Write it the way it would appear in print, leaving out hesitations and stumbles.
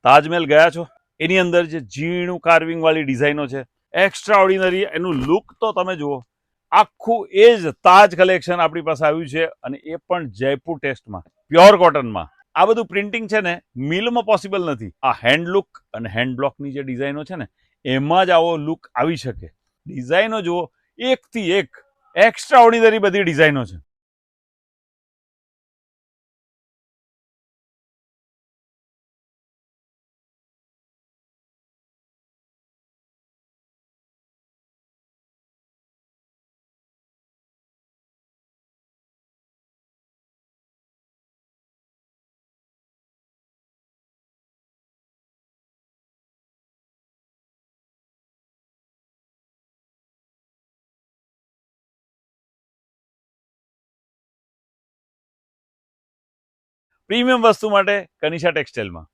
તાજમહેલ ગયા છો? એની અંદર જે ઝીણું કાર્વિંગ વાળી ડિઝાઇનો છે, એક્સ્ટ્રા ઓર્ડિનરી. એનું લુક તો તમે જુઓ. આખું એ જ તાજ કલેક્શન આપણી પાસે આવ્યું છે, અને એ પણ જયપુર ટેસ્ટમાં, પ્યોર કોટનમાં. આ બધું પ્રિન્ટિંગ છે ને, મિલમાં પોસિબલ નથી. આ હેન્ડ લુક અને હેન્ડ બ્લોકની જે ડિઝાઇનો છે ને, એમાં જ આવો લુક આવી શકે. ડિઝાઇનો જુઓ, એકથી એક એક્સ્ટ્રા ઓર્ડિનરી બધી ડિઝાઇનો છે. પ્રીમિયમ વસ્તુ માટે કનિષા ટેક્સટાઇલમાં.